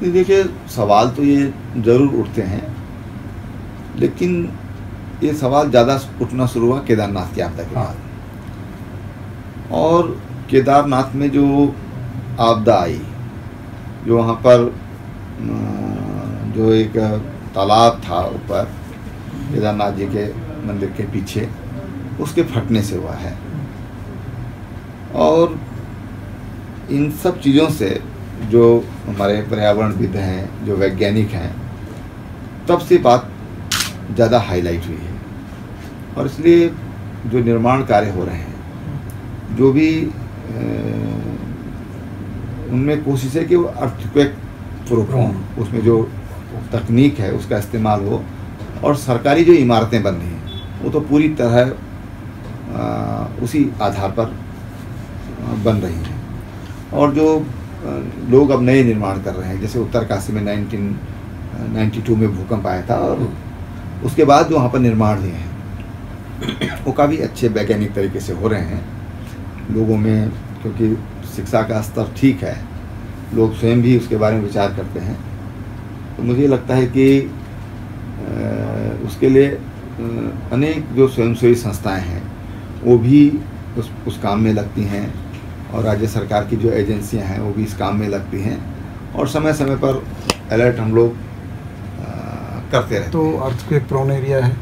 देखिए, सवाल तो ये ज़रूर उठते हैं, लेकिन ये सवाल ज़्यादा उठना शुरू हुआ केदारनाथ की आपदा के बाद। और केदारनाथ में जो आपदा आई, जो वहाँ पर जो एक तालाब था ऊपर केदारनाथ जी के मंदिर के पीछे, उसके फटने से हुआ है। और इन सब चीज़ों से जो हमारे पर्यावरणविद हैं, जो वैज्ञानिक हैं, तब से बात ज़्यादा हाईलाइट हुई है। और इसलिए जो निर्माण कार्य हो रहे हैं, जो भी उनमें कोशिश है कि वो अर्थक्वेक प्रूफ हों, उसमें जो तकनीक है उसका इस्तेमाल हो, और सरकारी जो इमारतें बन रही हैं वो तो पूरी तरह उसी आधार पर बन रही हैं। और जो लोग अब नए निर्माण कर रहे हैं, जैसे उत्तरकाशी में 1992 में भूकंप आया था, और उसके बाद जो वहाँ पर निर्माण हुए हैं वो काफ़ी अच्छे वैज्ञानिक तरीके से हो रहे हैं। लोगों में क्योंकि शिक्षा का स्तर ठीक है, लोग स्वयं भी उसके बारे में विचार करते हैं, तो मुझे लगता है कि उसके लिए अनेक जो स्वयंसेवी संस्थाएं हैं वो भी उस काम में लगती हैं, और राज्य सरकार की जो एजेंसियां हैं वो भी इस काम में लगती हैं, और समय समय पर अलर्ट हम लोग करते रहते हैं। तो अर्थक्वेक प्रोन एरिया है,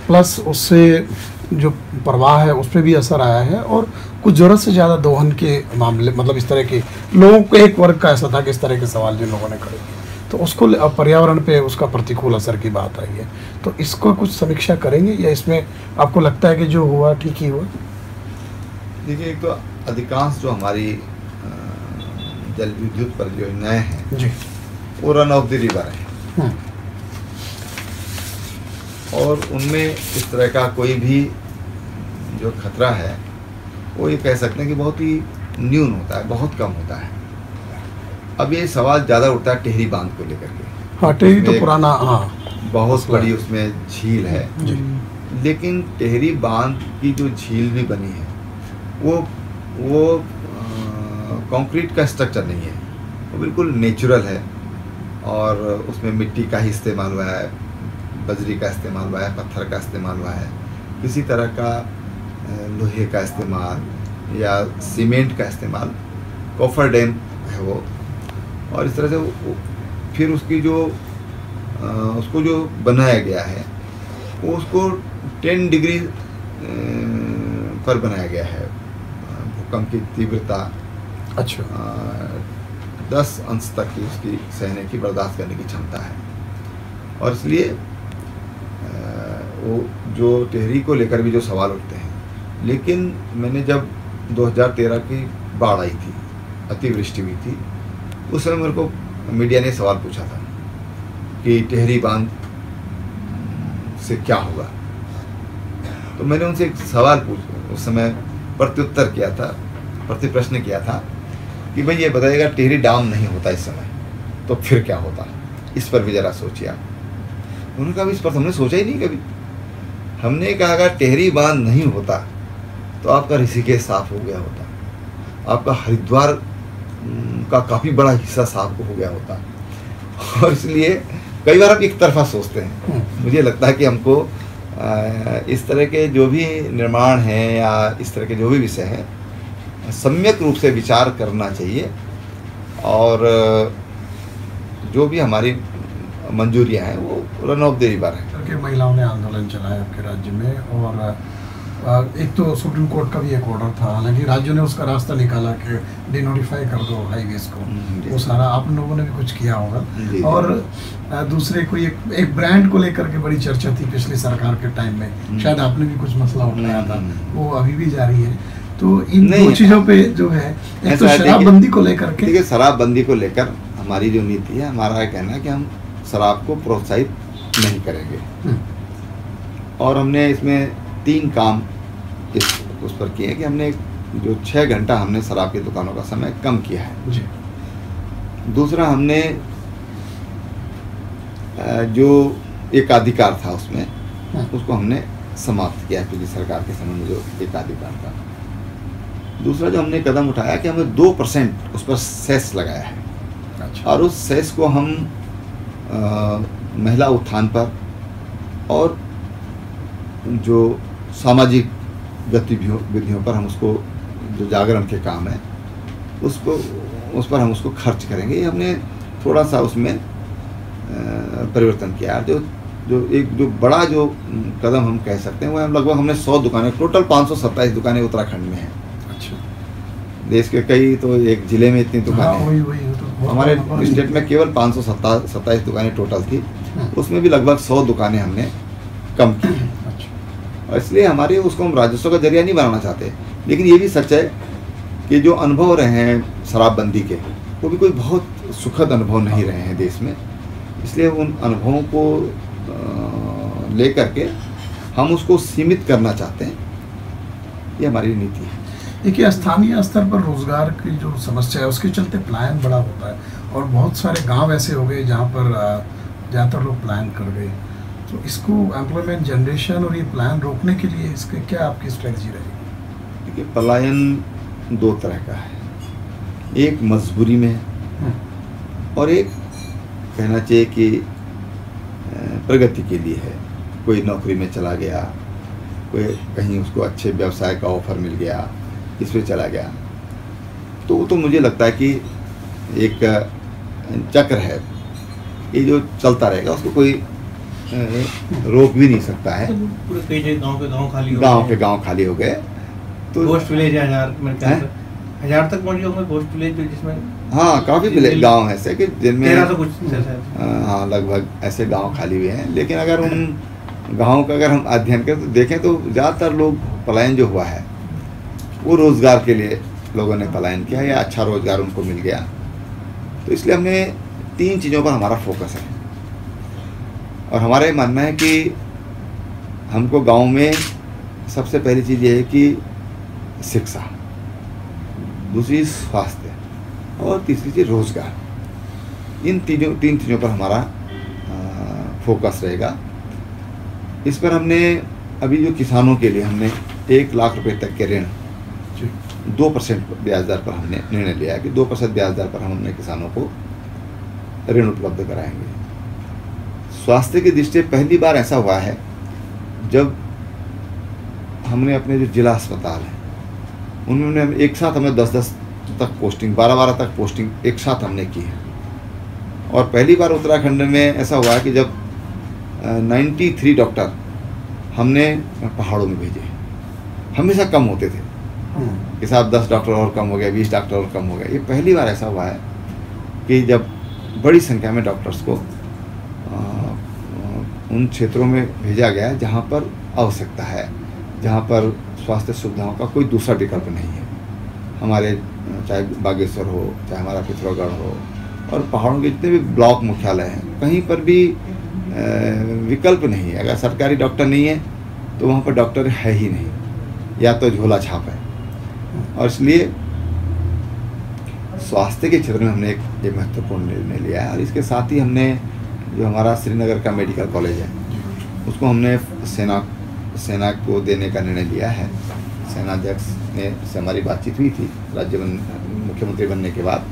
प्लस उससे जो प्रवाह है उस पर भी असर आया है, और कुछ ज़रूरत से ज़्यादा दोहन के मामले, मतलब इस तरह के लोगों को, एक वर्ग का ऐसा था कि इस तरह के सवाल जिन लोगों ने करे, तो उसको पर्यावरण पे उसका प्रतिकूल असर की बात आई है। तो इसको कुछ समीक्षा करेंगे, या इसमें आपको लगता है कि जो हुआ ठीक ही हुआ? देखिए, एक तो अधिकांश जो हमारी जल विद्युत परियोजनाएं हैं जी, वो रन ऑफ द रिवर है, और उनमें इस तरह का कोई भी जो खतरा है वो ये कह सकते हैं कि बहुत ही न्यून होता है, बहुत कम होता है। अब ये सवाल ज़्यादा उठता है टिहरी बांध को लेकर के। हाँ, टिहरी तो पुराना, हाँ, बहुत बड़ी उसमें झील है जी। लेकिन टिहरी बांध की जो झील भी बनी है वो कंक्रीट का स्ट्रक्चर नहीं है, वो बिल्कुल नेचुरल है, और उसमें मिट्टी का ही इस्तेमाल हुआ है, बजरी का इस्तेमाल हुआ है, पत्थर का इस्तेमाल हुआ है, किसी तरह का लोहे का इस्तेमाल या सीमेंट का इस्तेमाल, कॉफर डैम है वो। और इस तरह से फिर उसकी जो उसको जो बनाया गया है वो उसको 10 डिग्री पर बनाया गया है। भूकंप की तीव्रता अच्छा 10 अंश तक की उसकी सहने की, बर्दाश्त करने की क्षमता है, और इसलिए वो जो टिहरी को लेकर भी जो सवाल उठते हैं, लेकिन मैंने जब 2013 की बाढ़ आई थी, अतिवृष्टि हुई थी, उस समय मेरे को मीडिया ने सवाल पूछा था कि टिहरी बांध से क्या होगा। तो मैंने उनसे एक सवाल उस समय प्रत्युत्तर किया था, प्रति प्रश्न किया था कि भाई ये बताइएगा, टिहरी डैम नहीं होता इस समय तो फिर क्या होता, इस पर भी ज़रा सोचिए आप। उन्होंने कहा इस पर हमने सोचा ही नहीं कभी। हमने कहा अगर टिहरी बांध नहीं होता तो आपका ऋषिकेश साफ हो गया होता, आपका हरिद्वार का काफ़ी बड़ा हिस्सा साफ हो गया होता। और इसलिए कई बार आप एक तरफा सोचते हैं। मुझे लगता है कि हमको इस तरह के जो भी निर्माण हैं या इस तरह के जो भी विषय हैं, सम्यक रूप से विचार करना चाहिए, और जो भी हमारी मंजूरियां हैं वो रन ऑफ द रिवर है। कि महिलाओं ने आंदोलन चलाया आपके राज्य में, और एक तो सुप्रीम कोर्ट का भी एक ऑर्डर था, हालांकि राज्यों ने उसका रास्ता निकाला कि डिनोटिफाई कर दो हाईवेज को, वो सारा आप लोगों ने भी कुछ किया होगा। और दूसरे कोई एक ब्रांड को लेकर के बड़ी चर्चा थी पिछली सरकार के टाइम में, शायद आपने भी कुछ मसला उठाया था, वो अभी भी जारी है। तो इन दो चीज़ों पे जो है, एक तो शराबबंदी को लेकर के, देखिए शराबबंदी को लेकर हमारी जो नीति है, हमारा कहना है कि हम शराब को प्रोत्साहित नहीं करेंगे। और हमने इसमें 3 काम उस पर किए कि हमने जो 6 घंटा हमने शराब की दुकानों का समय कम किया है जी। दूसरा, हमने जो एकाधिकार था उसमें, उसको हमने समाप्त किया है, पिछली सरकार के समय में जो एकाधिकार था। दूसरा जो हमने कदम उठाया कि हमने 2% उस पर सेस लगाया है। अच्छा। और उस सेस को हम महिला उत्थान पर और जो सामाजिक गतिविधियों पर हम उसको, जो जागरण के काम है उस पर हम उसको खर्च करेंगे। ये हमने थोड़ा सा उसमें परिवर्तन किया। जो बड़ा जो कदम हम कह सकते हैं वो हम लगभग हमने 100 दुकानें, टोटल 527 दुकानें उत्तराखंड में हैं। अच्छा। देश के कई तो एक जिले में इतनी दुकानें हैं। हमारे स्टेट में केवल 527 दुकानें टोटल थी, उसमें भी लगभग 100 दुकानें हमने कम की। और इसलिए हमारे उसको हम राजस्व का जरिया नहीं बनाना चाहते, लेकिन ये भी सच है कि जो अनुभव रहे हैं शराबबंदी के, वो भी कोई बहुत सुखद अनुभव नहीं रहे हैं देश में। इसलिए उन अनुभवों को लेकर के हम उसको सीमित करना चाहते हैं, ये हमारी नीति है। देखिए, स्थानीय स्तर पर रोजगार की जो समस्या है उसके चलते पलायन बड़ा होता है, और बहुत सारे गांव ऐसे हो गए जहां पर ज़्यादातर लोग पलायन कर गए। तो इसको एम्प्लॉयमेंट जनरेशन और ये पलायन रोकने के लिए इसके क्या आपकी स्ट्रेटजी रहेगी? देखिए, पलायन 2 तरह का है, एक मजबूरी में है और एक कहना चाहिए कि प्रगति के लिए है। कोई नौकरी में चला गया, कोई कहीं उसको अच्छे व्यवसाय का ऑफर मिल गया, इस पे चला गया, तो मुझे लगता है कि एक चक्र है, ये जो चलता रहेगा, उसको कोई रोक भी नहीं सकता है। पूरे कई गांव के गांव खाली हो गए, तो गोश्त विलेज 1000 तक पहुंच गए गोश्त विलेज, जिसमें हाँ काफ़ी विलेज गाँव ऐसे कि जिनमें 1300 कुछ, हाँ लगभग ऐसे गांव खाली हुए हैं। लेकिन अगर उन गाँव का अगर हम अध्ययन करें तो देखें तो ज़्यादातर लोग पलायन जो हुआ है वो रोज़गार के लिए लोगों ने पलायन किया, या अच्छा रोज़गार उनको मिल गया। तो इसलिए हमने 3 चीज़ों पर हमारा फोकस है, और हमारा ये मानना है कि हमको गांव में सबसे पहली चीज़ ये है कि शिक्षा, दूसरी स्वास्थ्य, और तीसरी चीज़ रोज़गार। इन 3 चीज़ों पर हमारा फोकस रहेगा। इस पर हमने अभी जो किसानों के लिए हमने 1 लाख रुपए तक के ऋण 2% ब्याज दर पर हमने निर्णय लिया है कि 2% ब्याज दर पर हम अपने किसानों को ऋण उपलब्ध कराएंगे। स्वास्थ्य की दृष्टि से पहली बार ऐसा हुआ है जब हमने अपने जो जिला अस्पताल हैं उन्होंने एक साथ हमें 10-10 तक पोस्टिंग, 12-12 तक पोस्टिंग एक साथ हमने की है। और पहली बार उत्तराखंड में ऐसा हुआ है कि जब 93 डॉक्टर हमने पहाड़ों में भेजे। हमेशा कम होते थे कि साहब 10 डॉक्टर और कम हो गया, 20 डॉक्टर और कम हो गया। ये पहली बार ऐसा हुआ है कि जब बड़ी संख्या में डॉक्टर्स को उन क्षेत्रों में भेजा गया है जहाँ पर आवश्यकता है, जहाँ पर स्वास्थ्य सुविधाओं का कोई दूसरा विकल्प नहीं है। हमारे चाहे बागेश्वर हो, चाहे हमारा पिथौरागढ़ हो, और पहाड़ों के जितने भी ब्लॉक मुख्यालय हैं, कहीं पर भी विकल्प नहीं है। अगर सरकारी डॉक्टर नहीं है तो वहाँ पर डॉक्टर है ही नहीं, या तो झोला छाप है। और इसलिए स्वास्थ्य के क्षेत्र में हमने एक महत्वपूर्ण निर्णय लिया है। और इसके साथ ही हमने जो हमारा श्रीनगर का मेडिकल कॉलेज है उसको हमने सेना को देने का निर्णय लिया है। सेनाध्यक्ष ने से हमारी बातचीत हुई थी मुख्यमंत्री बनने के बाद,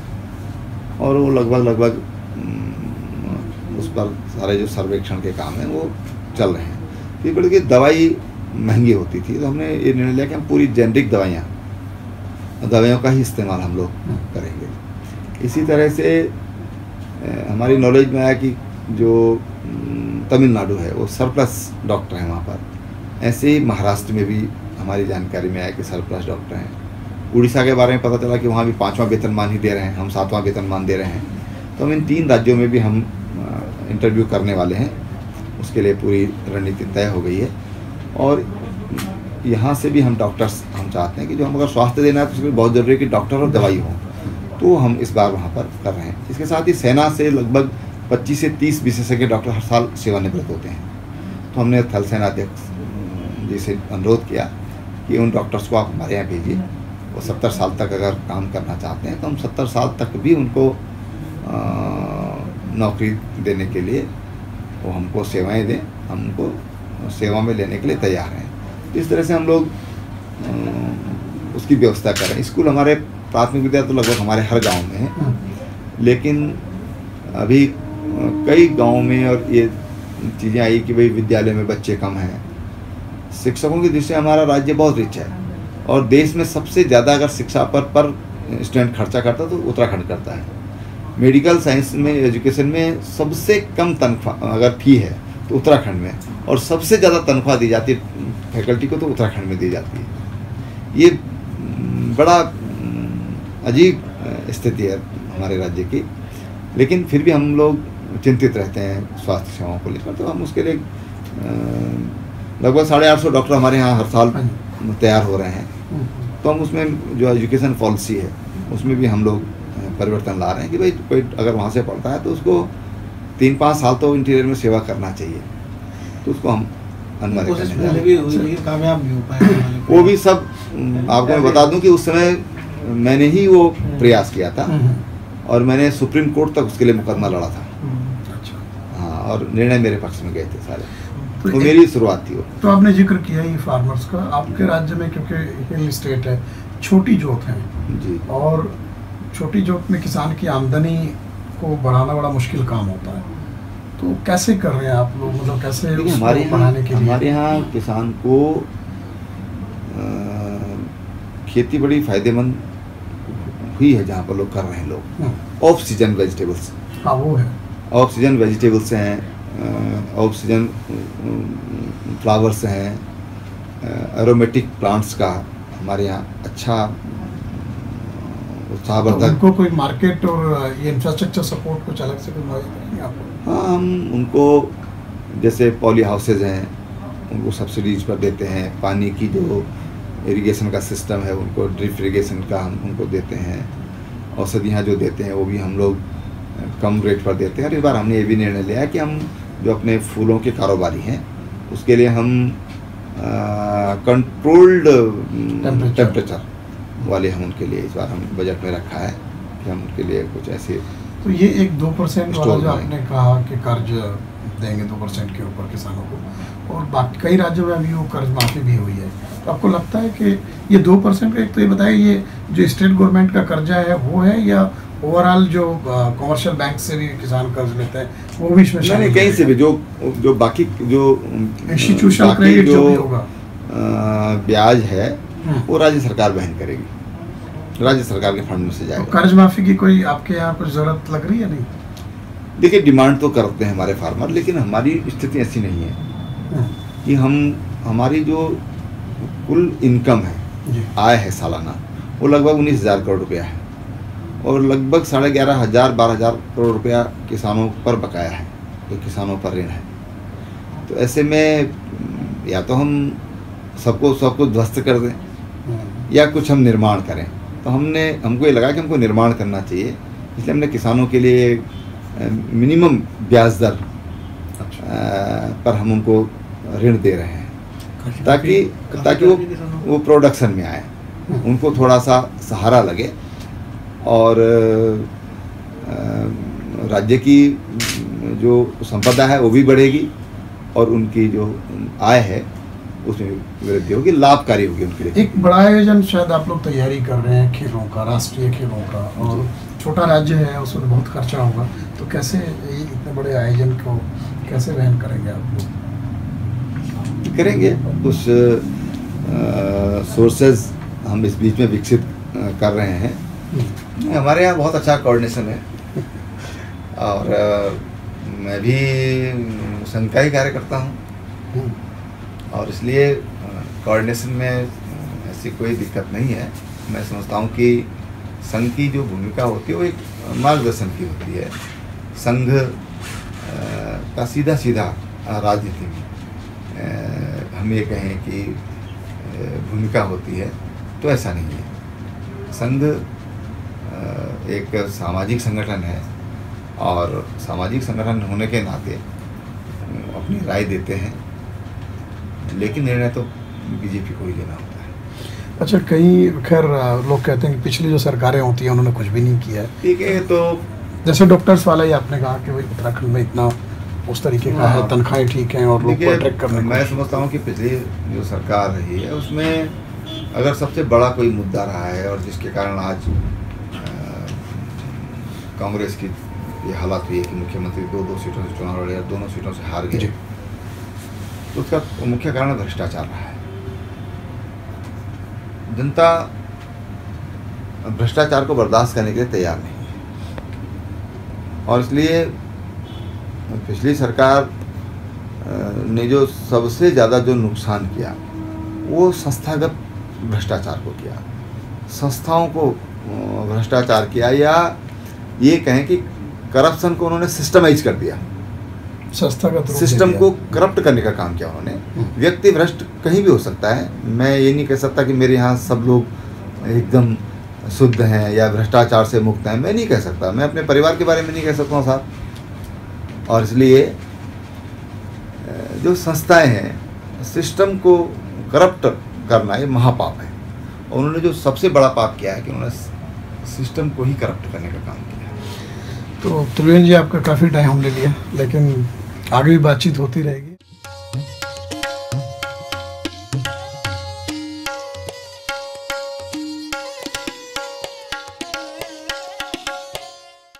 और वो लगभग उस पर सारे जो सर्वेक्षण के काम हैं वो चल रहे हैं। फिर बल्कि दवाई महंगी होती थी, तो हमने ये निर्णय लिया कि हम पूरी जेनरिक दवाइयों का ही इस्तेमाल हम लोग करेंगे। इसी तरह से हमारी नॉलेज में आया कि जो तमिलनाडु है वो सरप्लस डॉक्टर हैं वहाँ पर। ऐसे ही महाराष्ट्र में भी हमारी जानकारी में आया कि सरप्लस डॉक्टर हैं। उड़ीसा के बारे में पता चला कि वहाँ भी 5वां वेतनमान ही दे रहे हैं, हम 7वां वेतनमान दे रहे हैं। तो हम इन 3 राज्यों में भी हम इंटरव्यू करने वाले हैं, उसके लिए पूरी रणनीति तय हो गई है। और यहाँ से भी हम डॉक्टर्स हम चाहते हैं कि जो हम अगर स्वास्थ्य देना है तो उसके लिए बहुत ज़रूरी है कि डॉक्टर और दवाई हो, तो हम इस बार वहाँ पर कर रहे हैं। इसके साथ ही सेना से लगभग 25 से 30 विशेषज्ञ डॉक्टर हर साल सेवानिवृत्त होते हैं। तो हमने थल सेनाध्यक्ष जी से अनुरोध किया कि उन डॉक्टर्स को आप हमारे यहाँ भेजिए। वो 70 साल तक अगर काम करना चाहते हैं तो हम 70 साल तक भी उनको नौकरी देने के लिए वो हमको सेवाएं दें, हम उनको सेवा में लेने के लिए तैयार हैं। इस तरह से हम लोग उसकी व्यवस्था कर रहे हैं। स्कूल हमारे प्राथमिक विद्यालय तो लगभग हमारे हर गांव में है, लेकिन अभी कई गांवों में और ये चीज़ें आई कि भाई विद्यालय में बच्चे कम हैं। शिक्षकों की दृष्टि से हमारा राज्य बहुत रिच है, और देश में सबसे ज़्यादा अगर शिक्षा पर स्टूडेंट खर्चा करता है तो उत्तराखंड करता है। मेडिकल साइंस में, एजुकेशन में सबसे कम तनख्वाह अगर फी है तो उत्तराखंड में, और सबसे ज़्यादा तनख्वाह दी जाती है फैकल्टी को तो उत्तराखंड में दी जाती है। ये बड़ा अजीब स्थिति है हमारे राज्य की, लेकिन फिर भी हम लोग चिंतित रहते हैं स्वास्थ्य सेवाओं को लेकर। तो हम उसके लिए लगभग 850 डॉक्टर हमारे यहाँ हर साल तैयार हो रहे हैं। तो हम उसमें जो एजुकेशन पॉलिसी है उसमें भी हम लोग परिवर्तन ला रहे हैं कि भाई कोई अगर वहाँ से पढ़ता है तो उसको 3-5 साल तो इंटीरियर में सेवा करना चाहिए। तो उसको हम अनिवार्य कामयाब भी हो पाए। वो भी सब आपको मैं बता दूं कि उस समय मैंने ही वो प्रयास किया था, और मैंने सुप्रीम कोर्ट तक उसके लिए मुकदमा लड़ा था। हाँ, और निर्णय मेरे पक्ष में गए थे सारे। तो मेरी शुरुआत थी वो। तो आपने जिक्र किया ही फार्मर्स का। आपके राज्य में क्योंकि हिल स्टेट है, छोटी जोत है जी, और छोटी जोत में किसान की आमदनी को बढ़ाना बड़ा मुश्किल काम होता है। तो कैसे कर रहे हैं आप लोग, मतलब कैसे हमारे यहाँ किसान को खेती बड़ी फायदेमंद हुई है जहाँ पर लोग कर रहे हैं। लोग ऑफ सीजन वेजिटेबल्स, हाँ वो है, ऑफ सीजन वेजिटेबल्स हैं, ऑफ सीजन फ्लावर्स हैं, एरोमेटिक प्लांट्स का हमारे यहाँ अच्छा उत्साहवर्धक। तो उनको कोई मार्केट और ये इंफ्रास्ट्रक्चर सपोर्ट कुछ अलग से करेंगे आपको? हाँ, हम उनको जैसे पॉली हाउसेज हैं उनको सब्सिडीज पर देते हैं। पानी की जो इरिगेशन का सिस्टम है उनको ड्रिप इरिगेशन का हम उनको देते हैं। औषधियाँ जो देते हैं वो भी हम लोग कम रेट पर देते हैं। और इस बार हमने ये भी निर्णय लिया है कि हम जो अपने फूलों के कारोबारी हैं उसके लिए हम कंट्रोल्ड टेम्परेचर वाले हम उनके लिए इस बार हम बजट में रखा है कि हम उनके लिए कुछ ऐसे। तो ये एक 2% वाला जो आपने कहा कि कर्ज देंगे 2% के ऊपर किसानों को, और बाकी कई राज्यों में अभी वो कर्ज माफ़ी भी हुई है, तो आपको लगता है कि ये 2% का, एक तो ये बताइए ये जो स्टेट गवर्नमेंट का कर्जा है वो है, या ओवरऑल जो कमर्शियल बैंक से भी किसान कर्ज लेते हैं वो भी इसमें नहीं, कहीं से भी जो बाकी जो इंस्टीट्यूशनल क्रेडिट जो भी होगा ब्याज है वो राज्य सरकार वहन करेगी, राज्य सरकार के फंड में से जाएगा। तो कर्ज माफी की कोई आपके यहाँ कुछ जरूरत लग रही है? नहीं, देखिए डिमांड तो करते हैं हमारे फार्मर, लेकिन हमारी स्थिति ऐसी नहीं है कि हमारी जो कुल इनकम है, आय है सालाना, वो लगभग 19,000 करोड़ रुपया है, और लगभग 11,500-12,000 करोड़ रुपया किसानों पर बकाया है, जो किसानों पर ऋण है। तो ऐसे में या तो हम सबको ध्वस्त कर दें या कुछ हम निर्माण करें। तो हमको ये लगा कि हमको निर्माण करना चाहिए, इसलिए हमने किसानों के लिए मिनिमम ब्याज दर पर हम उनको ऋण दे रहे हैं ताकि वो प्रोडक्शन में आए, उनको थोड़ा सा सहारा लगे और राज्य की जो संपदा है वो भी बढ़ेगी और उनकी जो आय है उसमें वृद्धि होगी, लाभकारी होगी उनके लिए। एक बड़ा आयोजन शायद आप लोग तैयारी कर रहे हैं खेलों का, राष्ट्रीय खेलों का, और छोटा राज्य है उसमें बहुत खर्चा होगा, तो कैसे ये इतने बड़े आयोजन को कैसे वहन करेंगे आप लोग? करेंगे, कुछ सोर्सेज हम इस बीच में विकसित कर रहे हैं। हमारे यहाँ बहुत अच्छा कोऑर्डिनेशन है और मैं भी संघ का ही कार्य करता हूँ और इसलिए कोऑर्डिनेशन में ऐसी कोई दिक्कत नहीं है। मैं समझता हूँ कि संघ की जो भूमिका होती है वो एक मार्गदर्शन की होती है। संघ का सीधा राजनीति में हम ये कहें कि भूमिका होती है तो ऐसा नहीं है। संघ एक सामाजिक संगठन है और सामाजिक संगठन होने के नाते अपनी राय देते हैं, लेकिन निर्णय तो बीजेपी को ही लेना होता है। अच्छा, कई खैर लोग कहते हैं कि पिछली जो सरकारें होती हैं उन्होंने कुछ भी नहीं किया है। ठीक है, तो जैसे डॉक्टर्स वाला ही आपने कहा कि भाई उत्तराखंड में इतना उस तरीके का है, तनख्वाहें ठीक हैं और लोग को अट्रैक्ट करने मैं समझता हूँ कि पिछली जो सरकार रही है उसमें अगर सबसे बड़ा कोई मुद्दा रहा है और जिसके कारण आज कांग्रेस की ये हालत हुई है कि मुख्यमंत्री दो सीटों से चुनाव लड़े और दोनों सीटों से हार गए, तो उसका मुख्य कारण भ्रष्टाचार रहा है। जनता भ्रष्टाचार को बर्दाश्त करने के लिए तैयार नहीं है और इसलिए पिछली सरकार ने जो सबसे ज़्यादा जो नुकसान किया वो संस्थागत भ्रष्टाचार को किया, संस्थाओं को भ्रष्टाचार किया, या ये कहें कि करप्शन को उन्होंने सिस्टमाइज कर दिया, संस्थागत सिस्टम को करप्ट करने का काम किया उन्होंने। व्यक्ति भ्रष्ट कहीं भी हो सकता है, मैं ये नहीं कह सकता कि मेरे यहाँ सब लोग एकदम शुद्ध हैं या भ्रष्टाचार से मुक्त हैं, मैं नहीं कह सकता, मैं अपने परिवार के बारे में नहीं कह सकता हूँ साहब। और इसलिए जो संस्थाएं हैं, सिस्टम को करप्ट करना ये महापाप है और उन्होंने जो सबसे बड़ा पाप किया है कि उन्होंने सिस्टम को ही करप्ट करने का काम किया। तो त्रिवेणी जी, आपका काफ़ी टाइम हमने लिया, लेकिन आगे भी बातचीत होती रहेगी।